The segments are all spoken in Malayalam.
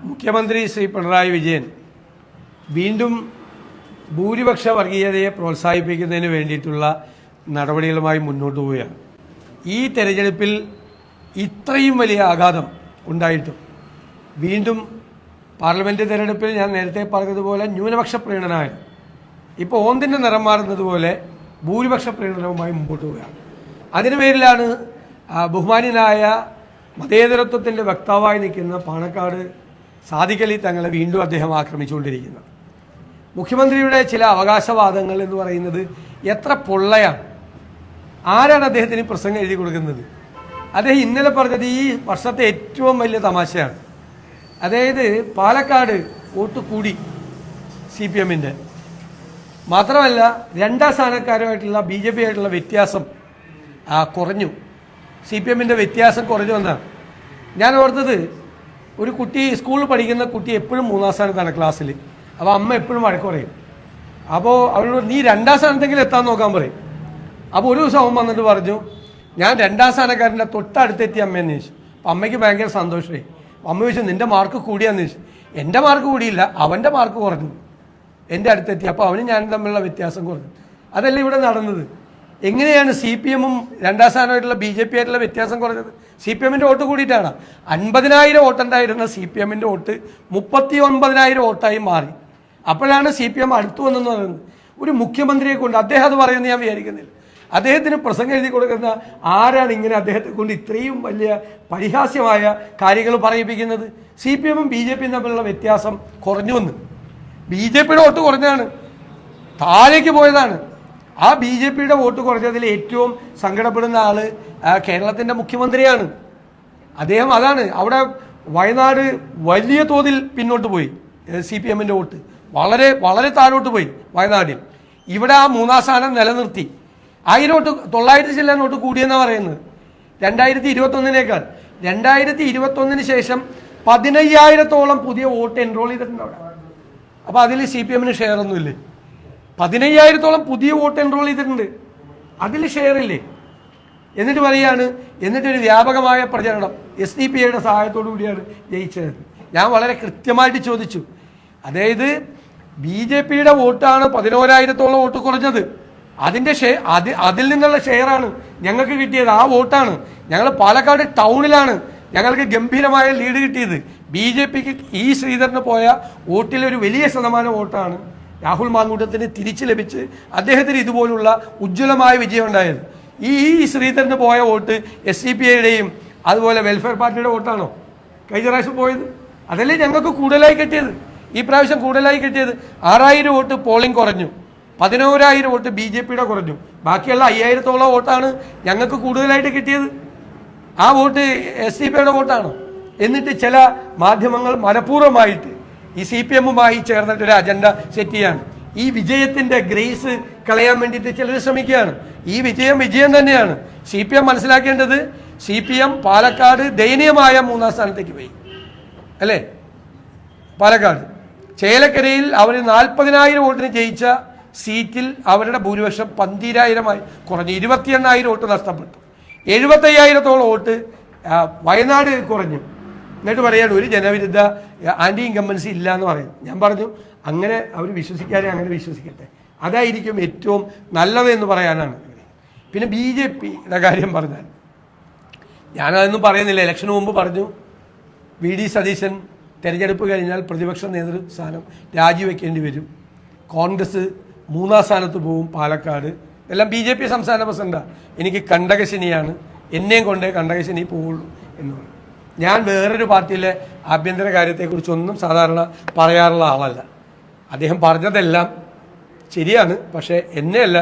മുഖ്യമന്ത്രി ശ്രീ പിണറായി വിജയൻ വീണ്ടും ഭൂരിപക്ഷ വർഗീയതയെ പ്രോത്സാഹിപ്പിക്കുന്നതിന് വേണ്ടിയിട്ടുള്ള നടപടികളുമായി മുന്നോട്ട് പോവുകയാണ്. ഈ തെരഞ്ഞെടുപ്പിൽ ഇത്രയും വലിയ ആഘാതം ഉണ്ടായിട്ടും വീണ്ടും പാർലമെൻറ്റ് തെരഞ്ഞെടുപ്പിൽ ഞാൻ നേരത്തെ പറഞ്ഞതുപോലെ ന്യൂനപക്ഷ പ്രീണനമായ ഇപ്പോൾ ഓന്തിൻ്റെ നിറം മാറുന്നതുപോലെ ഭൂരിപക്ഷ പ്രീണനവുമായി മുമ്പോട്ട് പോവുകയാണ്. അതിനു പേരിലാണ് ബഹുമാന്യനായ മതേതരത്വത്തിൻ്റെ വക്താവായി നിൽക്കുന്ന പാണക്കാട് സാദിഖ് അലി തങ്ങളെ വീണ്ടും അദ്ദേഹം ആക്രമിച്ചുകൊണ്ടിരിക്കുന്നത്. മുഖ്യമന്ത്രിയുടെ ചില അവകാശവാദങ്ങൾ എന്ന് പറയുന്നത് എത്ര പൊള്ളയാണ്. ആരാണ് അദ്ദേഹത്തിന് പ്രസംഗം എഴുതി കൊടുക്കുന്നത്? അദ്ദേഹം ഇന്നലെ പറഞ്ഞത് ഈ വർഷത്തെ ഏറ്റവും വലിയ തമാശയാണ്. അതായത് പാലക്കാട് വോട്ട് കൂടി CPM-ൻ്റെ, മാത്രമല്ല രണ്ടാം സ്ഥാനക്കാരുമായിട്ടുള്ള BJP ആയിട്ടുള്ള വ്യത്യാസം കുറഞ്ഞു. CPM-ൻ്റെ വ്യത്യാസം കുറഞ്ഞു എന്നാണ് ഞാൻ ഓർത്തത്. ഒരു കുട്ടി സ്കൂളിൽ പഠിക്കുന്ന കുട്ടി എപ്പോഴും 3-ാം സ്ഥാനത്താണ് ക്ലാസ്സിൽ. അപ്പോൾ അമ്മ എപ്പോഴും വഴക്ക് പറയും. അപ്പോൾ അവരോട് നീ 2-ാം സ്ഥാനത്തെങ്കിലും എത്താൻ നോക്കാൻ പറയും. അപ്പോൾ ഒരു ദിവസം അവൻ വന്നിട്ട് പറഞ്ഞു, ഞാൻ 2-ാം സ്ഥാനക്കാരൻ്റെ തൊട്ടടുത്തെത്തി അമ്മയെന്ന് ചോദിച്ചു. അപ്പം അമ്മയ്ക്ക് ഭയങ്കര സന്തോഷമായി. അമ്മ ചോദിച്ചു, നിൻ്റെ മാർക്ക് കൂടിയാന്ന് ചോദിച്ചു. എൻ്റെ മാർക്ക് കൂടിയില്ല, അവൻ്റെ മാർക്ക് കുറഞ്ഞു, എൻ്റെ അടുത്തെത്തി. അപ്പോൾ അവനും ഞാനും തമ്മിലുള്ള വ്യത്യാസം കുറഞ്ഞു. അതല്ല ഇവിടെ നടന്നത്. എങ്ങനെയാണ് CPM-ഉം 2-ാം സ്ഥാനമായിട്ടുള്ള BJP ആയിട്ടുള്ള വ്യത്യാസം കുറഞ്ഞത്? CPM-ൻ്റെ വോട്ട് കൂടിയിട്ടാണ്. 50,000 വോട്ടുണ്ടായിരുന്ന CPM-ൻ്റെ വോട്ട് 39,000 വോട്ടായി മാറി. അപ്പോഴാണ് CPM അടുത്തു വന്നെന്ന് പറയുന്നത്. ഒരു മുഖ്യമന്ത്രിയെ കൊണ്ട് അദ്ദേഹം അത് പറയുന്നത് ഞാൻ വിചാരിക്കുന്നില്ല. അദ്ദേഹത്തിന് പ്രസംഗം എഴുതി കൊടുക്കുന്ന ആരാണ് ഇങ്ങനെ അദ്ദേഹത്തെ കൊണ്ട് ഇത്രയും വലിയ പരിഹാസ്യമായ കാര്യങ്ങൾ പറയിപ്പിക്കുന്നത്? CPM-ഉം BJP-യും തമ്മിലുള്ള വ്യത്യാസം കുറഞ്ഞുവെന്ന്. BJP-യുടെ വോട്ട് കുറഞ്ഞതാണ്, താഴേക്ക് പോയതാണ്. ആ BJP-യുടെ വോട്ട് കുറഞ്ഞതിൽ ഏറ്റവും സങ്കടപ്പെടുന്ന ആള് കേരളത്തിൻ്റെ മുഖ്യമന്ത്രിയാണ്. അദ്ദേഹം അതാണ്. അവിടെ വയനാട് വലിയ തോതിൽ പിന്നോട്ട് പോയി. CPM-ൻ്റെ വോട്ട് വളരെ വളരെ താഴോട്ട് പോയി വയനാട്ടിൽ. ഇവിടെ ആ 3-ാം സ്ഥാനം നിലനിർത്തി. 1000 വോട്ട് 900 ചില്ലാൻ വോട്ട് കൂടിയെന്നാണ് പറയുന്നത് 2021-നേക്കാൾ. 2021 ശേഷം 15,000-ഓളം പുതിയ വോട്ട് എൻറോൾ ചെയ്തിട്ടുണ്ട് അവിടെ. അപ്പോൾ അതിൽ CPM-ന് ഷെയർ ഒന്നുമില്ലേ? 15,000-ഓളം പുതിയ വോട്ട് എൻറോൾ ചെയ്തിട്ടുണ്ട്, അതിൽ ഷെയർ ഇല്ലേ? എന്നിട്ട് പറയാണ്, എന്നിട്ടൊരു വ്യാപകമായ പ്രചരണം SDP-യുടെ സഹായത്തോടു കൂടിയാണ് ജയിച്ചത്. ഞാൻ വളരെ കൃത്യമായിട്ട് ചോദിച്ചു. അതായത് BJP-യുടെ വോട്ടാണ് 11,000-ഓളം വോട്ട് കുറഞ്ഞത്. അതിൻ്റെ അതിൽ നിന്നുള്ള ഷെയറാണ് ഞങ്ങൾക്ക് കിട്ടിയത്. ആ വോട്ടാണ്. ഞങ്ങൾ പാലക്കാട് ടൗണിലാണ് ഞങ്ങൾക്ക് ഗംഭീരമായ ലീഡ് കിട്ടിയത്. BJP-ക്ക് ഈ ശ്രീധരന് പോയ വോട്ടിലൊരു വലിയ ശതമാനം വോട്ടാണ് രാഹുൽ മാങ്കൂട്ടത്തിന് തിരിച്ചു ലഭിച്ച് അദ്ദേഹത്തിന് ഇതുപോലുള്ള ഉജ്ജ്വലമായ വിജയം ഉണ്ടായത്. ഈ ശ്രീധരന് പോയ വോട്ട് SDP-യുടെയും അതുപോലെ വെൽഫെയർ പാർട്ടിയുടെ വോട്ടാണോ കഴിഞ്ഞ പ്രാവശ്യം പോയത്? അതല്ലേ ഞങ്ങൾക്ക് കൂടുതലായി കിട്ടിയത്. ഈ പ്രാവശ്യം കൂടുതലായി കിട്ടിയത് 6,000 വോട്ട് പോളിംഗ് കുറഞ്ഞു, 11,000 വോട്ട് BJP-യുടെ കുറഞ്ഞു. ബാക്കിയുള്ള 5,000-ഓളം വോട്ടാണ് ഞങ്ങൾക്ക് കൂടുതലായിട്ട് കിട്ടിയത്. ആ വോട്ട് SDP-യുടെ വോട്ടാണോ? എന്നിട്ട് ചില മാധ്യമങ്ങൾ മനഃപൂർവ്വമായിട്ട് ഈ CPM-ഉമായി ചേർന്നിട്ടൊരു അജണ്ട സെറ്റ് ചെയ്യാണ്. ഈ വിജയത്തിൻ്റെ ഗ്രേസ് കളയാൻ വേണ്ടിയിട്ട് ചിലർ ശ്രമിക്കുകയാണ്. ഈ വിജയം തന്നെയാണ്. CPM മനസ്സിലാക്കേണ്ടത്, CPM പാലക്കാട് ദയനീയമായ 3-ാം സ്ഥാനത്തേക്ക് പോയി അല്ലേ? പാലക്കാട് ചേലക്കരയിൽ അവർ 40,000 വോട്ടിന് ജയിച്ച സീറ്റിൽ അവരുടെ ഭൂരിപക്ഷം 12,000-ആയി കുറഞ്ഞു. 28,000 വോട്ട് നഷ്ടപ്പെട്ടു. 75,000-ഓളം വോട്ട് വയനാട് കുറഞ്ഞു. എന്നിട്ട് പറയാണ് ഒരു ജനവിരുദ്ധ ആൻറ്റി ഇൻകംബൻസി ഇല്ല എന്ന് പറയുന്നു. ഞാൻ പറഞ്ഞു, അങ്ങനെ അവർ വിശ്വസിക്കാതെ അങ്ങനെ വിശ്വസിക്കട്ടെ, അതായിരിക്കും ഏറ്റവും നല്ലതെന്ന് പറയാനാണ്. പിന്നെ BJP-യുടെ കാര്യം പറഞ്ഞാൽ ഞാനതൊന്നും പറയുന്നില്ല. ഇലക്ഷന് മുമ്പ് പറഞ്ഞു, VD സതീശൻ തെരഞ്ഞെടുപ്പ് കഴിഞ്ഞാൽ പ്രതിപക്ഷ നേതൃസ്ഥാനം രാജിവെക്കേണ്ടി വരും, കോൺഗ്രസ് 3-ാം സ്ഥാനത്ത് പോവും, പാലക്കാട് എല്ലാം BJP സംസ്ഥാന പ്രസിഡന്റാണ്, എനിക്ക് കണ്ടകശനിയാണ്, എന്നെയും കൊണ്ടേ കണ്ടകശനി പോവുള്ളൂ എന്ന് പറഞ്ഞു. ഞാൻ വേറൊരു പാർട്ടിയിലെ ആഭ്യന്തര കാര്യത്തെക്കുറിച്ചൊന്നും സാധാരണ പറയാറുള്ള ആളല്ല. അദ്ദേഹം പറഞ്ഞതെല്ലാം ശരിയാണ്, പക്ഷേ എന്നെയല്ല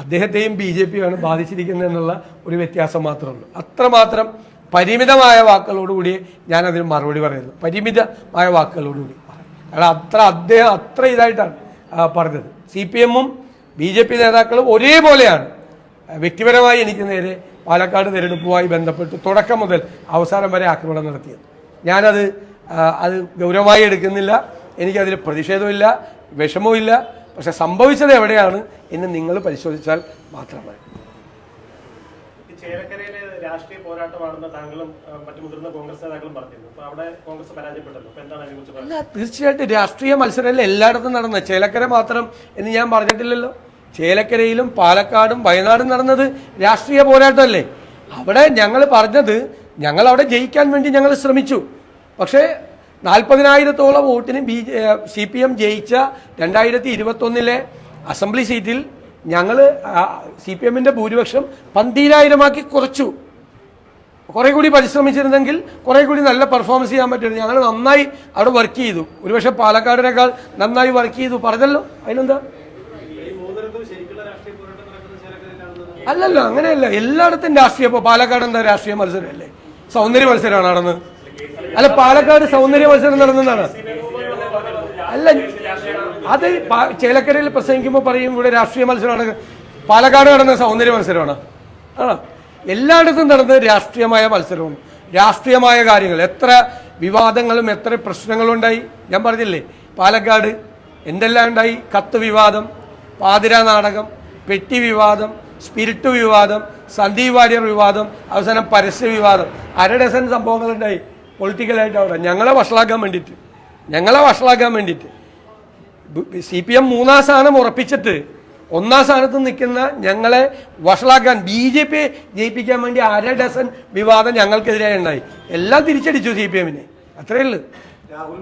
അദ്ദേഹത്തെയും BJP-യാണ് ബാധിച്ചിരിക്കുന്നത് എന്നുള്ള ഒരു വ്യത്യാസം മാത്രമേ ഉള്ളൂ. അത്രമാത്രം പരിമിതമായ വാക്കുകളോടുകൂടി ഞാനതിന് മറുപടി പറയുന്നു. പരിമിതമായ വാക്കുകളോടുകൂടി. കാരണം അദ്ദേഹം അത്ര ഇതായിട്ടാണ് പറഞ്ഞത്. CPM-ഉം BJP നേതാക്കളും ഒരേപോലെയാണ് വ്യക്തിപരമായി എനിക്ക് നേരെ പാലക്കാട് തിരഞ്ഞെടുപ്പുമായി ബന്ധപ്പെട്ട് തുടക്കം മുതൽ അവസാനം വരെ ആക്രമണം നടത്തിയത്. ഞാനത് ഗൗരവമായി എടുക്കുന്നില്ല, എനിക്കതിൽ പ്രതിഷേധമില്ല, വിഷമവുമില്ല. പക്ഷെ സംഭവിച്ചത് എവിടെയാണ് എന്ന് നിങ്ങൾ പരിശോധിച്ചാൽ മാത്രമേ. ചേലക്കരയിലെ രാഷ്ട്രീയ പോരാട്ടമാണെന്ന് താങ്കളും മറ്റു മുതിർന്ന കോൺഗ്രസ് നേതാക്കളും പറഞ്ഞിരുന്നു. അപ്പൊ അവിടെ കോൺഗ്രസ് പരാജയപ്പെട്ടല്ലോ. അപ്പൊ എന്താണ് അതിനെക്കുറിച്ച് പറയുന്നത്? അല്ല, തീർച്ചയായിട്ടും രാഷ്ട്രീയ മത്സരമല്ല എല്ലായിടത്തും നടന്നത്. ചേലക്കര മാത്രം എന്ന് ഞാൻ പറഞ്ഞിട്ടില്ലല്ലോ. ചേലക്കരയിലും പാലക്കാടും വയനാടും നടന്നത് രാഷ്ട്രീയ പോരാട്ടമല്ലേ. അവിടെ ഞങ്ങൾ പറഞ്ഞത് ഞങ്ങൾ അവിടെ ജയിക്കാൻ വേണ്ടി ഞങ്ങൾ ശ്രമിച്ചു. പക്ഷേ 40,000-ഓളം വോട്ടിന് CPM ജയിച്ച 2021 അസംബ്ലി സീറ്റിൽ ഞങ്ങൾ CPM-ന്റെ ഭൂരിപക്ഷം 12,000-ആക്കി കുറച്ചു. കുറെ കൂടി പരിശ്രമിച്ചിരുന്നെങ്കിൽ കുറെ കൂടി നല്ല പെർഫോമൻസ് ചെയ്യാൻ പറ്റും. ഞങ്ങൾ നന്നായി അവിടെ വർക്ക് ചെയ്തു. ഒരുപക്ഷെ പാലക്കാടിനേക്കാൾ നന്നായി വർക്ക് ചെയ്തു. പറഞ്ഞല്ലോ, അതിനെന്താ? അല്ലല്ലോ, അങ്ങനെയല്ല. എല്ലായിടത്തും രാഷ്ട്രീയ. ഇപ്പോൾ പാലക്കാട് എന്താ രാഷ്ട്രീയ മത്സരമല്ലേ? സൗന്ദര്യ മത്സരമാണ് നടന്നത്. അല്ല, പാലക്കാട് സൗന്ദര്യ മത്സരം നടന്നതാണ്. അല്ല, അത് ചേലക്കരയിൽ പ്രസംഗിക്കുമ്പോൾ പറയും ഇവിടെ രാഷ്ട്രീയ മത്സരമാണ്. പാലക്കാട് നടന്ന സൗന്ദര്യ മത്സരമാണ്. ആണോ? എല്ലായിടത്തും നടന്നത് രാഷ്ട്രീയമായ മത്സരമാണ്. രാഷ്ട്രീയമായ കാര്യങ്ങൾ, എത്ര വിവാദങ്ങളും എത്ര പ്രശ്നങ്ങളും ഉണ്ടായി. ഞാൻ പറഞ്ഞില്ലേ, പാലക്കാട് എന്തെല്ലാം ഉണ്ടായി. കത്ത് വിവാദം, പാതിരാ നാടകം, പെട്ടി വിവാദം, സ്പിരിറ്റ് വിവാദം, സന്ദീപ് വാര്യർ വിവാദം, അവസാനം പരസ്യ വിവാദം. 1/2 ഡസൻ സംഭവങ്ങളുണ്ടായി പൊളിറ്റിക്കലായിട്ട് അവിടെ. ഞങ്ങളെ വഷളാക്കാൻ വേണ്ടിയിട്ട് CPM 3-ാം സ്ഥാനം ഉറപ്പിച്ചിട്ട് 1-ാം സ്ഥാനത്ത് നിൽക്കുന്ന ഞങ്ങളെ വഷളാക്കാൻ BJP ജയിപ്പിക്കാൻ വേണ്ടി 1/2 ഡസൻ വിവാദം ഞങ്ങൾക്കെതിരായി ഉണ്ടായി. എല്ലാം തിരിച്ചടിച്ചു CPM-നെ. അത്രയേ ഉള്ളൂ. രാഹുൽ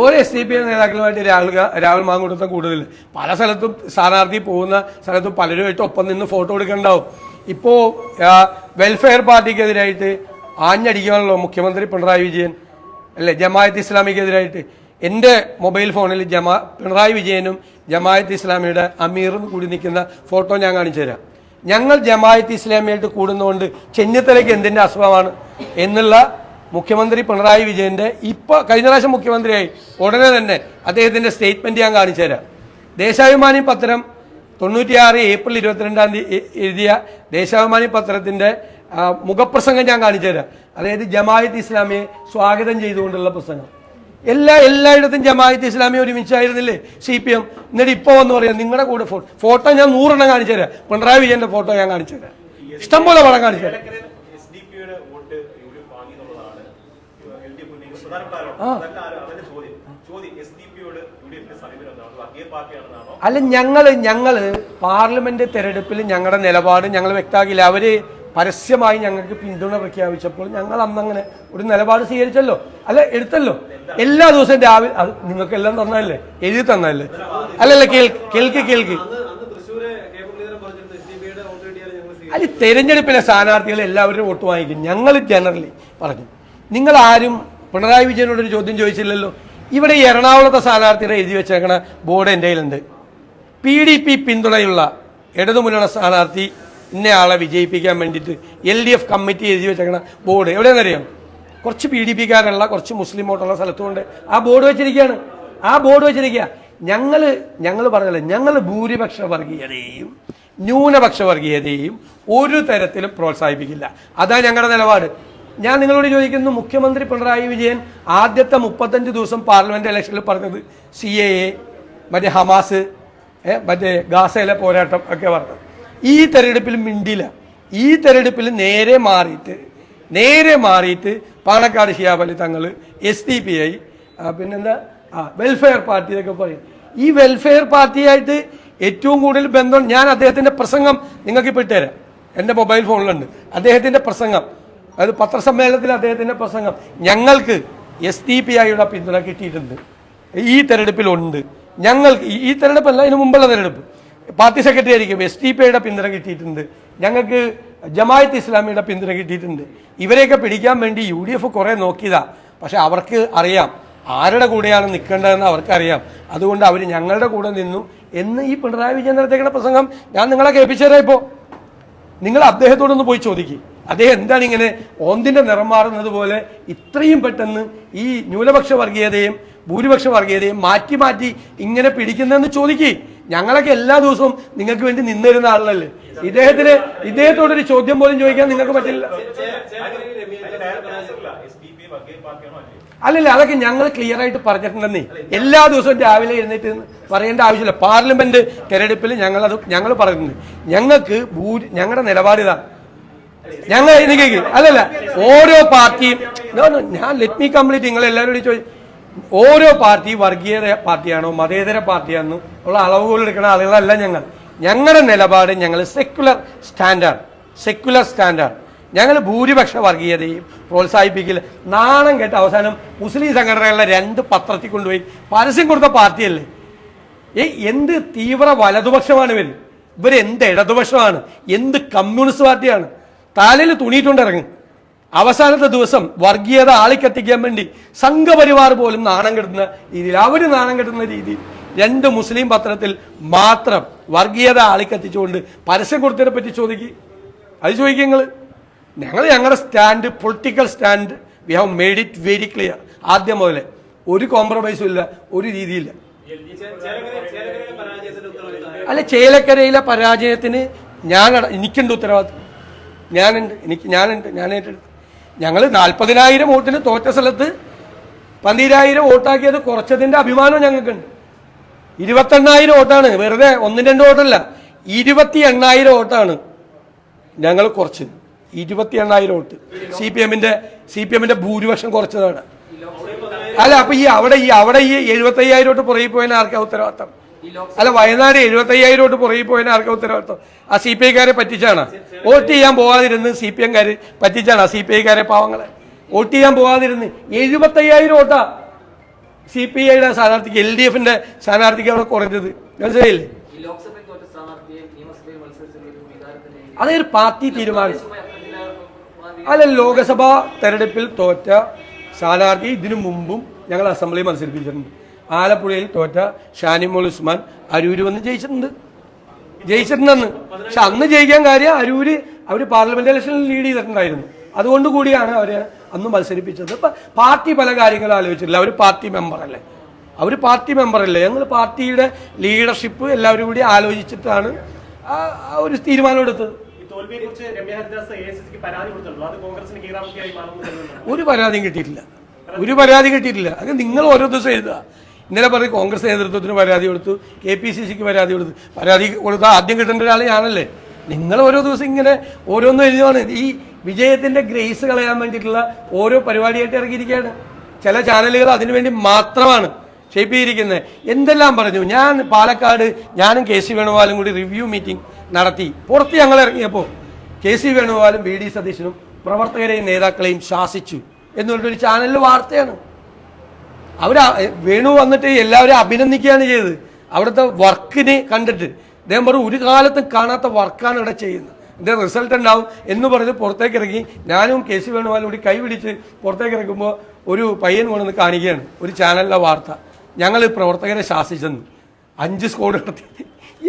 ഓരോ SDPI നേതാക്കളുമായിട്ട് രാഹുൽ മാങ്കൂട്ടത്തെ കൂടുതൽ പല സ്ഥലത്തും സ്ഥാനാർത്ഥി പോകുന്ന സ്ഥലത്തും പലരുമായിട്ട് ഒപ്പം നിന്ന് ഫോട്ടോ എടുക്കണ്ടാവും. ഇപ്പോൾ വെൽഫെയർ പാർട്ടിക്കെതിരായിട്ട് ആഞ്ഞടിക്കുകയാണല്ലോ മുഖ്യമന്ത്രി പിണറായി വിജയൻ, അല്ലേ? ജമാഅത്ത് ഇസ്ലാമിക്കെതിരായിട്ട് എൻ്റെ മൊബൈൽ ഫോണിൽ പിണറായി വിജയനും ജമാഅത്ത് ഇസ്ലാമിയുടെ അമീറും കൂടി നിൽക്കുന്ന ഫോട്ടോ ഞാൻ കാണിച്ചു തരാം. ഞങ്ങൾ ജമാഅത്ത് ഇസ്ലാമിയായിട്ട് കൂടുന്നതുകൊണ്ട് ചെന്നിത്തലയ്ക്ക് എന്തിൻ്റെ അസുഖമാണ് എന്നുള്ള മുഖ്യമന്ത്രി പിണറായി വിജയൻ്റെ കഴിഞ്ഞ പ്രാവശ്യം മുഖ്യമന്ത്രിയായി ഉടനെ തന്നെ അദ്ദേഹത്തിൻ്റെ സ്റ്റേറ്റ്മെൻറ്റ് ഞാൻ കാണിച്ചു തരാം. ദേശാഭിമാനി പത്രം 96 ഏപ്രിൽ 22 എഴുതിയ ദേശാഭിമാനി പത്രത്തിൻ്റെ മുഖപ്രസംഗം ഞാൻ കാണിച്ചു തരാം. അതായത് ജമാഅത്ത് ഇസ്ലാമിയെ സ്വാഗതം ചെയ്തുകൊണ്ടുള്ള പ്രസംഗം. എല്ലായിടത്തും ജമാഅത്ത് ഇസ്ലാമി ഒരുമിച്ചായിരുന്നില്ലേ CPM? എന്നിട്ട് ഇപ്പോൾ വന്ന് പറയാം നിങ്ങളുടെ കൂടെ ഫോട്ടോ ഞാൻ 100 എണ്ണം കാണിച്ചു തരാം. പിണറായി വിജയന്റെ ഫോട്ടോ ഞാൻ കാണിച്ചു തരാം. ഇഷ്ടംപോലെ പണം കാണിച്ചു തരാം. അല്ല, ഞങ്ങള് പാർലമെന്റ് തെരഞ്ഞെടുപ്പിൽ ഞങ്ങളുടെ നിലപാട് ഞങ്ങൾ വ്യക്തമാക്കില്ല. അവര് പരസ്യമായി ഞങ്ങൾക്ക് പിന്തുണ പ്രഖ്യാപിച്ചപ്പോൾ ഞങ്ങൾ അന്നങ്ങനെ ഒരു നിലപാട് സ്വീകരിച്ചല്ലോ, അല്ല എടുത്തല്ലോ. എല്ലാ ദിവസവും രാവിലെ അത് നിങ്ങൾക്ക് എല്ലാം തന്നല്ലേ, എഴുതി തന്നല്ലേ? അല്ലല്ല, കേൾക്ക്. അല്ല, തെരഞ്ഞെടുപ്പിലെ സ്ഥാനാർത്ഥികൾ എല്ലാവരും വോട്ട് വാങ്ങിക്കും. ഞങ്ങൾ ജനറലി പറഞ്ഞു, നിങ്ങൾ ആരും പിണറായി വിജയനോടൊരു ചോദ്യം ചോദിച്ചില്ലല്ലോ. ഇവിടെ എറണാകുളത്തെ സ്ഥാനാർത്ഥിയുടെ എഴുതി വെച്ചേക്കണ ബോർഡ് എൻ്റെ കയ്യിലുണ്ട്. PDP പിന്തുണയുള്ള ഇടതുമുന്നണി സ്ഥാനാർത്ഥി ഇന്നയാളെ വിജയിപ്പിക്കാൻ വേണ്ടിയിട്ട് LDF കമ്മിറ്റി എഴുതി വെച്ചേക്കണ ബോർഡ് എവിടെയെന്നറിയാം? കുറച്ച് PDP-കാരുള്ള കുറച്ച് മുസ്ലിം വോട്ടുള്ള സ്ഥലത്തുകൊണ്ട് ആ ബോർഡ് വെച്ചിരിക്കുകയാണ്. ഞങ്ങൾ പറഞ്ഞല്ലേ, ഞങ്ങൾ ഭൂരിപക്ഷ വർഗീയതയെയും ന്യൂനപക്ഷ വർഗീയതയെയും ഒരു തരത്തിലും പ്രോത്സാഹിപ്പിക്കില്ല. അതാ ഞങ്ങളുടെ നിലപാട്. ഞാൻ നിങ്ങളോട് ചോദിക്കുന്നു, മുഖ്യമന്ത്രി പിണറായി വിജയൻ ആദ്യത്തെ 35 ദിവസം പാർലമെന്റ് ഇലക്ഷനിൽ പറഞ്ഞത് CAA, മറ്റേ ഹമാസ്, മറ്റേ ഗാസയിലെ പോരാട്ടം ഒക്കെ പറഞ്ഞത്. ഈ തെരഞ്ഞെടുപ്പിൽ മിണ്ടില്ല. ഈ തെരഞ്ഞെടുപ്പിൽ നേരെ മാറിയിട്ട് പാണക്കാട് ശിഹാബ് അലി തങ്ങൾ, SDPI, പിന്നെന്താ വെൽഫെയർ പാർട്ടി എന്നൊക്കെ പറയും. ഈ വെൽഫെയർ പാർട്ടിയായിട്ട് ഏറ്റവും കൂടുതൽ ബന്ധം ഞാൻ അദ്ദേഹത്തിന്റെ പ്രസംഗം നിങ്ങൾക്ക് ഇപ്പോൾ ഇട്ടുതരാം. എൻ്റെ മൊബൈൽ ഫോണിലുണ്ട് അദ്ദേഹത്തിന്റെ പ്രസംഗം. അത് പത്രസമ്മേളനത്തിൽ അദ്ദേഹത്തിന്റെ പ്രസംഗം. ഞങ്ങൾക്ക് SDPIയുടെ പിന്തുണ കിട്ടിയിട്ടുണ്ട്, ഈ തെരഞ്ഞെടുപ്പിലുണ്ട്. ഞങ്ങൾക്ക് ഈ തെരഞ്ഞെടുപ്പല്ല, ഇതിനു മുമ്പുള്ള തെരഞ്ഞെടുപ്പ് പാർട്ടി സെക്രട്ടറി ആയിരിക്കും SDPIയുടെ പിന്തുണ കിട്ടിയിട്ടുണ്ട്. ഞങ്ങൾക്ക് ജമാഅത്ത് ഇസ്ലാമിയുടെ പിന്തുണ കിട്ടിയിട്ടുണ്ട്. ഇവരെയൊക്കെ പിടിക്കാൻ വേണ്ടി UDF കുറേ നോക്കിയതാ. പക്ഷെ അവർക്ക് അറിയാം ആരുടെ കൂടെയാണ് നിൽക്കേണ്ടതെന്ന് അവർക്കറിയാം. അതുകൊണ്ട് അവർ ഞങ്ങളുടെ കൂടെ നിന്നു എന്ന് ഈ പിണറായി വിജയൻ നടത്തിയ പ്രസംഗം ഞാൻ നിങ്ങളെ കേൾപ്പിച്ചുതരാം. ഇപ്പോൾ നിങ്ങൾ അദ്ദേഹത്തോടൊന്ന് പോയി ചോദിക്കുക, അദ്ദേഹം എന്താണ് ഇങ്ങനെ ഓന്തിന്റെ നിറം മാറുന്നത് പോലെ ഇത്രയും പെട്ടെന്ന് ഈ ന്യൂനപക്ഷ വർഗീയതയും ഭൂരിപക്ഷ വർഗീയതയും മാറ്റി ഇങ്ങനെ പിടിക്കുന്നതെന്ന് ചോദിക്കുക. ഞങ്ങളൊക്കെ എല്ലാ ദിവസവും നിങ്ങൾക്ക് വേണ്ടി നിന്നിരുന്ന ആളല്ലേ. ഇദ്ദേഹത്തോടൊരു ചോദ്യം പോലും ചോദിക്കാൻ നിങ്ങൾക്ക് പറ്റില്ല. അല്ലല്ല, അതൊക്കെ ഞങ്ങൾ ക്ലിയർ ആയിട്ട് പറഞ്ഞിട്ടുണ്ടെന്നേ. എല്ലാ ദിവസവും രാവിലെ എഴുന്നേറ്റ് പറയേണ്ട ആവശ്യമില്ല. പാർലമെന്റ് തെരഞ്ഞെടുപ്പിൽ ഞങ്ങൾ പറഞ്ഞിട്ടുണ്ട്. ഞങ്ങൾക്ക് ഞങ്ങളുടെ നിലപാട് ഇതാണ്. ഞങ്ങൾ അല്ലല്ല, ഓരോ പാർട്ടിയും ഞാൻ ലെറ്റ് മീ കംപ്ലീറ്റ്. നിങ്ങൾ എല്ലാവരോടും ചോദിച്ചു, ഓരോ പാർട്ടി വർഗീയത പാർട്ടിയാണോ മതേതര പാർട്ടിയാണെന്ന് ഉള്ള അളവുകൾ എടുക്കുന്ന ആളുകളല്ല ഞങ്ങൾ. ഞങ്ങളുടെ നിലപാട് ഞങ്ങൾ സെക്യുലർ സ്റ്റാൻഡാർഡ്. ഞങ്ങൾ ഭൂരിപക്ഷ വർഗീയതയും പ്രോത്സാഹിപ്പിക്കില്ല. നാണം കേട്ട അവസാനം മുസ്ലിം സംഘടനകളുടെ 2 പത്രത്തിൽ കൊണ്ടുപോയി പരസ്യം കൊടുത്ത പാർട്ടിയല്ലേ. എന്ത് തീവ്ര വലതുപക്ഷമാണ് ഇവരെന്ത് ഇടതുപക്ഷമാണ്, എന്ത് കമ്മ്യൂണിസ്റ്റ് പാർട്ടിയാണ്. തലയിൽ തുണിയിട്ടുണ്ടിറങ്ങും. അവസാനത്തെ ദിവസം വർഗീയത ആളിക്കത്തിക്കാൻ വേണ്ടി സംഘപരിവാർ പോലും നാണം കെടുത്തുന്ന രീതിയിൽ, അവർ നാണം കെടുത്തുന്ന രീതിയിൽ 2 മുസ്ലിം പത്രത്തിൽ മാത്രം വർഗീയത ആളിക്കത്തിച്ചുകൊണ്ട് പരസ്യം കൊടുത്തതിനെ പറ്റി അത് ചോദിക്കുക നിങ്ങൾ. ഞങ്ങളുടെ stand, political stand, we have made it very clear. ആദ്യം മുതലേ ഒരു കോംപ്രമൈസും ഇല്ല, ഒരു രീതിയില്ല. അല്ല, ചേലക്കരയിലെ പരാജയത്തിന് എനിക്കുണ്ട് ഉത്തരവാദിത്വം. ഞാൻ ഏറ്റെടുത്തു. ഞങ്ങൾ 40,000 വോട്ടിന് തോറ്റ സ്ഥലത്ത് 12,000 വോട്ടാക്കിയത് കുറച്ചതിന്റെ അഭിമാനം ഞങ്ങൾക്കുണ്ട്. 28,000 വോട്ടാണ്, വെറുതെ 1-2 വോട്ടല്ല, 28,000 വോട്ടാണ് ഞങ്ങൾ കുറച്ചത്. 28,000 വോട്ട് സി പി എമ്മിന്റെ ഭൂരിപക്ഷം കുറച്ചതാണ്. അല്ല, അപ്പൊ അവിടെ ഈ 75,000 വോട്ട് പുറകെ പോയതിന് ആർക്കാ ഉത്തരവാദിത്തം? അല്ല, വയനാട് 75,000 വോട്ട് പുറകെ പോയതിന് ആർക്കാ ഉത്തരവാദിത്തം? ആ സി പി ഐക്കാരെ പറ്റിച്ചാണ്. വോട്ട് ചെയ്യാൻ പോകാതിരുന്ന് സി പി എംകാര് പറ്റിച്ചാണ്. സി പി ഐക്കാരെ പാവങ്ങളെ വോട്ട് ചെയ്യാൻ പോകാതിരുന്ന് 75,000 വോട്ടാ സി പി ഐയുടെ സ്ഥാനാർത്ഥിക്ക്, LDFന്റെ സ്ഥാനാർത്ഥിക്ക് അവിടെ കുറഞ്ഞത്. മനസ്സിലായില്ലേ? അതൊരു പാർട്ടി തീരുമാനിച്ചു. അല്ല, ലോക്സഭാ തെരഞ്ഞെടുപ്പിൽ തോറ്റ സ്ഥാനാർത്ഥി ഇതിനു മുമ്പും ഞങ്ങൾ അസംബ്ലി മത്സരിപ്പിച്ചിട്ടുണ്ട്. ആലപ്പുഴയിൽ തോറ്റ ഷാനിമോൾ ഉസ്മാൻ അരൂര് വന്ന് ജയിച്ചിട്ടുണ്ടെന്ന്. പക്ഷെ അന്ന് ജയിക്കാൻ കാര്യം അരൂര് അവർ പാർലമെന്റ് ഇലക്ഷനിൽ ലീഡ് ചെയ്തിട്ടുണ്ടായിരുന്നു. അതുകൊണ്ട് കൂടിയാണ് അവരെ അന്ന് മത്സരിപ്പിച്ചത്. ഇപ്പൊ പാർട്ടി പല കാര്യങ്ങളും ആലോചിച്ചിട്ടില്ല. അവർ പാർട്ടി മെമ്പറല്ലേ. ഞങ്ങൾ പാർട്ടിയുടെ ലീഡർഷിപ്പ് എല്ലാവരും കൂടി ആലോചിച്ചിട്ടാണ് ഒരു തീരുമാനം എടുത്തത്. ഒരു പരാതിയും കിട്ടിയിട്ടില്ല. അത് നിങ്ങൾ ഓരോ ദിവസം എഴുതുക. ഇന്നലെ പറയും കോൺഗ്രസ് നേതൃത്വത്തിന് പരാതി കൊടുത്തു, KPCCക്ക് പരാതി കൊടുത്താൽ ആദ്യം കിട്ടേണ്ട ഒരാൾ ഞാനല്ലേ. നിങ്ങൾ ഓരോ ദിവസം ഇങ്ങനെ ഓരോന്നും എഴുതുകയാണ്. ഈ വിജയത്തിന്റെ ഗ്രേസ് കളയാൻ വേണ്ടിയിട്ടുള്ള ഓരോ പരിപാടിയായിട്ട് ഇറങ്ങിയിരിക്കുകയാണ്. ചില ചാനലുകൾ അതിനുവേണ്ടി മാത്രമാണ് ഷേപ്പ് ചെയ്തിരിക്കുന്നത്. എന്തെല്ലാം പറഞ്ഞു. പാലക്കാട് ഞാനും KC വേണുഗോപാലും കൂടി റിവ്യൂ മീറ്റിംഗ് നടത്തി. പുറത്ത് ഞങ്ങൾ ഇറങ്ങിയപ്പോൾ KC വേണുഗോപാലും VD സതീശനും പ്രവർത്തകരെയും നേതാക്കളെയും ശാസിച്ചു എന്നുള്ളൊരു ചാനലിൽ വാർത്തയാണ്. വേണു വന്നിട്ട് എല്ലാവരും അഭിനന്ദിക്കുകയാണ് ചെയ്തത്. അവിടുത്തെ വർക്കിനെ കണ്ടിട്ട് അദ്ദേഹം പറഞ്ഞു, ഒരു കാലത്തും കാണാത്ത വർക്കാണ് ഇവിടെ ചെയ്യുന്നത്, ഇതിന്റെ റിസൾട്ട് ഉണ്ടാവും എന്ന് പറഞ്ഞ് പുറത്തേക്ക് ഇറങ്ങി. ഞാനും KC വേണുഗോപാലും കൂടി കൈപിടിച്ച് പുറത്തേക്ക് ഇറങ്ങുമ്പോൾ ഒരു പയ്യൻ കൊണ്ടുവന്ന് കാണിക്കുകയാണ് ഒരു ചാനലിലെ വാർത്ത. ഞങ്ങൾ പ്രവർത്തകരെ ശാസിച്ചെന്ന് 5 സ്കോഡ് നടത്തി.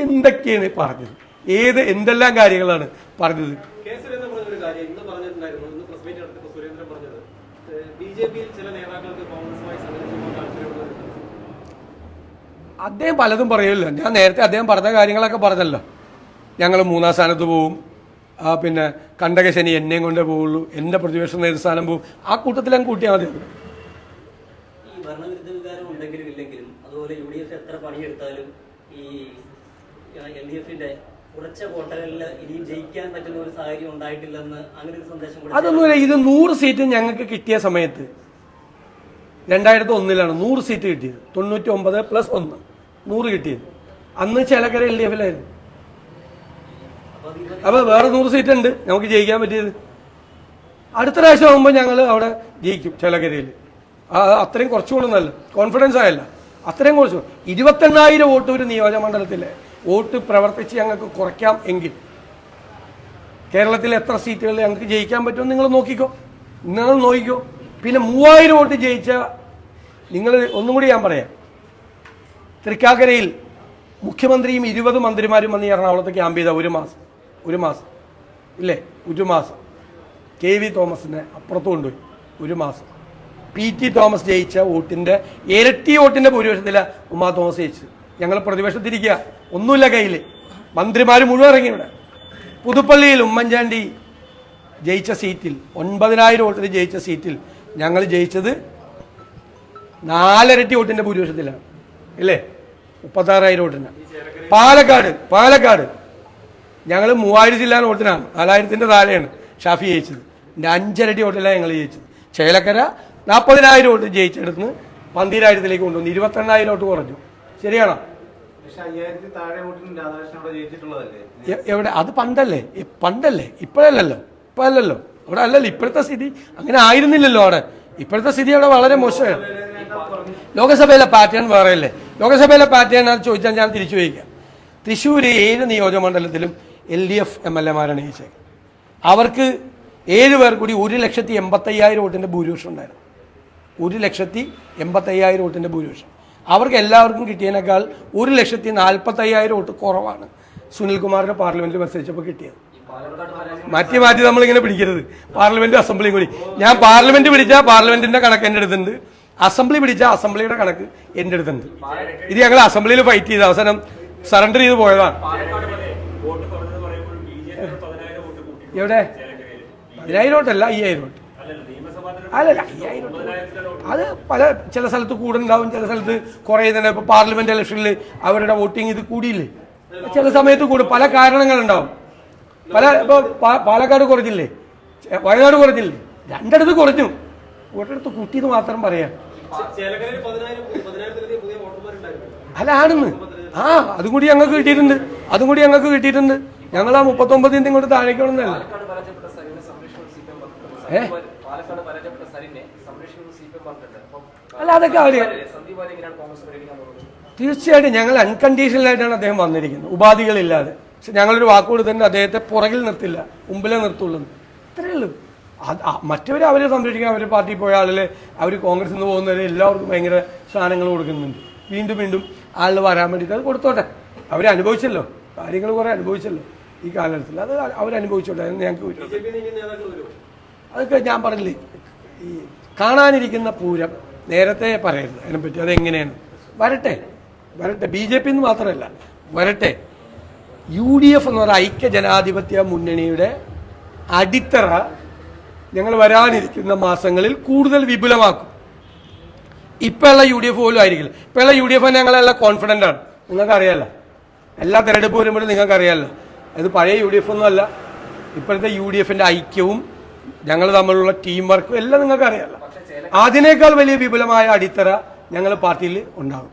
എന്തൊക്കെയാണ് പറഞ്ഞത്? എന്തെല്ലാം കാര്യങ്ങളാണ് പറഞ്ഞത്? അദ്ദേഹം പലതും പറയുമല്ലോ. ഞാൻ നേരത്തെ അദ്ദേഹം പറഞ്ഞ കാര്യങ്ങളൊക്കെ പറഞ്ഞല്ലോ. ഞങ്ങൾ 3-ാം സ്ഥാനത്ത് പോവും, പിന്നെ കണ്ടകശനി എന്നെയും കൊണ്ടേ പോവുള്ളൂ, എൻ്റെ പ്രതിപക്ഷ നേതൃസ്ഥാനം പോവും. ആ കൂട്ടത്തിൽ അങ്ങ് കൂട്ടിയാൽ മതി. ഭരണവിരുദ്ധ വികാരം ഉണ്ടെങ്കിലും ഇല്ലെങ്കിലും അതുപോലെ UDF എത്ര പണിയെടുത്താലും ഈ LDFന്റെ കുറച്ച കോട്ടകളിൽ ഇനിയും ജയിക്കാൻ പറ്റുന്ന ഒരു സാഹചര്യം ഉണ്ടായിട്ടില്ലെന്ന് അങ്ങനെ ഒരു സന്ദേശം. അതൊന്നുമില്ല. ഇത് 100 സീറ്റ് ഞങ്ങൾക്ക് കിട്ടിയ സമയത്ത് 2001 100 സീറ്റ് കിട്ടിയത്. 99+1 100 കിട്ടിയത്. അന്ന് ചേലക്കര LDFലായിരുന്നു. അപ്പൊ വേറെ 100 സീറ്റ് ഉണ്ട് നമുക്ക് ജയിക്കാൻ പറ്റിയത്. അടുത്ത പ്രാവശ്യം ആകുമ്പോൾ ഞങ്ങൾ അവിടെ ജയിക്കും ചേലക്കരയിൽ. അത്രയും കുറച്ചുകൂടെ നല്ല കോൺഫിഡൻസ് ആയല്ല, അത്രയും കുറച്ചു. 28,000 വോട്ട് ഒരു നിയോജകമണ്ഡലത്തിലെ വോട്ട് പ്രവർത്തിച്ച് ഞങ്ങൾക്ക് കുറയ്ക്കാം എങ്കിൽ കേരളത്തിൽ എത്ര സീറ്റുകൾ ഞങ്ങൾക്ക് ജയിക്കാൻ പറ്റുമെന്ന് നിങ്ങൾ നോക്കിക്കോ. പിന്നെ 3000 വോട്ട് ജയിച്ച നിങ്ങൾ ഒന്നും കൂടി ഞാൻ പറയാം. തൃക്കാക്കരയിൽ മുഖ്യമന്ത്രിയും 20 മന്ത്രിമാരും വന്ന് എറണാകുളത്ത് ക്യാമ്പ് ചെയ്ത ഒരു മാസം ഇല്ലേ, ഒരു മാസം. KV തോമസിനെ അപ്പുറത്ത് കൊണ്ടുപോയി ഒരു മാസം. PT തോമസ് ജയിച്ച വോട്ടിന്റെ ഇരട്ടി വോട്ടിന്റെ ഭൂരിപക്ഷത്തില ഉമാ തോമസ് ജയിച്ചു. ഞങ്ങൾ പ്രതിപക്ഷത്തിരിക്കുക, ഒന്നുമില്ല കയ്യിൽ. മന്ത്രിമാർ മുഴുവൻ ഇറങ്ങി. ഇവിടെ പുതുപ്പള്ളിയിൽ ഉമ്മൻചാണ്ടി ജയിച്ച സീറ്റിൽ 9,000 വോട്ടിന് ജയിച്ച സീറ്റിൽ ഞങ്ങൾ ജയിച്ചത് 4 വോട്ടിന്റെ ഭൂരിപക്ഷത്തിലാണ് ഇല്ലേ, 36,000 വോട്ടിന്. പാലക്കാട് ഞങ്ങൾ 3000 ജില്ലാ വോട്ടിനാണ്, 4000-ന്റെ താഴെയാണ് ഷാഫി ജയിച്ചത്. 5 വോട്ടിലാണ് ഞങ്ങൾ ജയിച്ചത്. ചേലക്കര 40,000 വോട്ട് ജയിച്ചെടുത്ത് 12,000-ലേക്ക് കൊണ്ടുവന്നു, 22,000 വോട്ട് കുറഞ്ഞു. ശരിയാണോ? എവിടെ? അത് പണ്ടല്ലേ, ഇപ്പോഴല്ലല്ലോ. അവിടെ അല്ലല്ലോ. ഇപ്പോഴത്തെ സ്ഥിതി അങ്ങനെ ആയിരുന്നില്ലല്ലോ. അവിടെ ഇപ്പോഴത്തെ സ്ഥിതി അവിടെ വളരെ മോശമാണ്. ലോകസഭയിലെ പാറ്റേൺ വേറെയല്ലേ? ലോകസഭയിലെ പാറ്റേൺ അത് ചോദിച്ചാൽ ഞാൻ തിരിച്ചു വയ്ക്കാം. തൃശ്ശൂർ 7 നിയോജകമണ്ഡലത്തിലും LDF MLA-മാരാണ് ജയിച്ചത്. അവർക്ക് 7 പേർ കൂടി 1,85,000 വോട്ടിന്റെ ഭൂരിപക്ഷം ഉണ്ടായിരുന്നു. 1,85,000 വോട്ടിന്റെ ഭൂരിപക്ഷം. അവർക്ക് എല്ലാവർക്കും കിട്ടിയതിനേക്കാൾ 1,40,45,000 വോട്ട് കുറവാണ് സുനിൽകുമാറിന്റെ പാർലമെന്റിൽ മത്സരിച്ചപ്പോൾ കിട്ടിയത്. മാറ്റി നമ്മളിങ്ങനെ പിടിക്കരുത്. പാർലമെന്റ് അസംബ്ലിയും കൂടി. ഞാൻ പാർലമെന്റ് പിടിച്ചാൽ പാർലമെന്റിന്റെ കണക്ക് എൻ്റെ അടുത്തുണ്ട്, അസംബ്ലി പിടിച്ചാൽ അസംബ്ലിയുടെ കണക്ക് എൻ്റെ അടുത്തുണ്ട്. ഇത് ഞങ്ങൾ അസംബ്ലിയിൽ ഫൈറ്റ് ചെയ്ത് അവസാനം സറണ്ടർ ചെയ്ത് പോയതാണ്. എവിടെ? 1000 വോട്ടല്ല, 5000 വോട്ട്. അല്ലല്ല, 5000 വോട്ട്. അത് ചില സ്ഥലത്ത് കൂടുണ്ടാവും, ചില സ്ഥലത്ത് കുറയുന്നുണ്ട്. ഇപ്പൊ പാർലമെന്റ് ഇലക്ഷനിൽ അവരുടെ വോട്ടിംഗ് ഇത് കൂടിയില്ലേ, ചില സമയത്ത് കൂടും. പല കാരണങ്ങളുണ്ടാവും. ഇപ്പൊ പാലക്കാട് കുറഞ്ഞില്ലേ, വയനാട് കുറഞ്ഞില്ലേ, 2 കുറഞ്ഞു. ഒരിടത്ത് കൂട്ടിയത് മാത്രം പറയാം. അല്ല ആണെന്ന്. അതും കൂടി ഞങ്ങൾക്ക് കിട്ടിയിട്ടുണ്ട്. ഞങ്ങൾ ആ 39 ഇങ്ങോട്ട് താഴേക്കണമെന്നല്ല. അല്ല അതൊക്കെ തീർച്ചയായിട്ടും ഞങ്ങൾ അൺകണ്ടീഷണലായിട്ടാണ് അദ്ദേഹം വന്നിരിക്കുന്നത്, ഉപാധികളില്ലാതെ. പക്ഷെ ഞങ്ങളൊരു വാക്കുകൂടി തന്നെ അദ്ദേഹത്തെ പുറകിൽ നിർത്തില്ല, മുമ്പിലേ നിർത്തുള്ളൂ. ഇത്രയേ ഉള്ളൂ. മറ്റവരെ അവരെ സംരക്ഷിക്കാൻ അവരുടെ പാർട്ടി പോയ ആളില് അവർ കോൺഗ്രസിൽ നിന്ന് പോകുന്നവരെ എല്ലാവർക്കും ഭയങ്കര സ്ഥാനങ്ങൾ കൊടുക്കുന്നുണ്ട്. വീണ്ടും ആളിൽ വരാൻ വേണ്ടിയിട്ട് അത് കൊടുത്തോട്ടെ. അവരനുഭവിച്ചല്ലോ, കാര്യങ്ങൾ കുറെ അനുഭവിച്ചല്ലോ ഈ കാലഘട്ടത്തിൽ. അത് അവരനുഭവിച്ചോട്ടെ. ഞങ്ങൾക്ക് അതൊക്കെ ഞാൻ പറഞ്ഞില്ലേ, ഈ കാണാനിരിക്കുന്ന പൂരം നേരത്തെ പറയരുത് അതിനെപ്പറ്റി. അതെങ്ങനെയാണ്? വരട്ടെ. BJP എന്ന് മാത്രമല്ല, വരട്ടെ. UDF എന്ന് പറയുന്ന ഐക്യ ജനാധിപത്യ മുന്നണിയുടെ അടിത്തറ ഞങ്ങൾ വരാനിരിക്കുന്ന മാസങ്ങളിൽ കൂടുതൽ വിപുലമാക്കും. ഇപ്പോഴുള്ള UDF പോലും ആയിരിക്കില്ല. ഇപ്പോഴുള്ള UDF ഞങ്ങളെല്ലാം കോൺഫിഡൻ്റ് ആണ്. നിങ്ങൾക്കറിയാമല്ലോ, എല്ലാ തെരഞ്ഞെടുപ്പ് വരുമ്പോഴും നിങ്ങൾക്കറിയാമല്ലോ, ഇത് പഴയ UDF ഒന്നും അല്ല. ഇപ്പോഴത്തെ UDF-ന്റെ ഐക്യവും ഞങ്ങൾ തമ്മിലുള്ള ടീം വർക്കും എല്ലാം നിങ്ങൾക്കറിയാമല്ലോ. അതിനേക്കാൾ വലിയ വിപുലമായ അടിത്തറ ഞങ്ങൾ പാർട്ടിയിൽ ഉണ്ടാകും.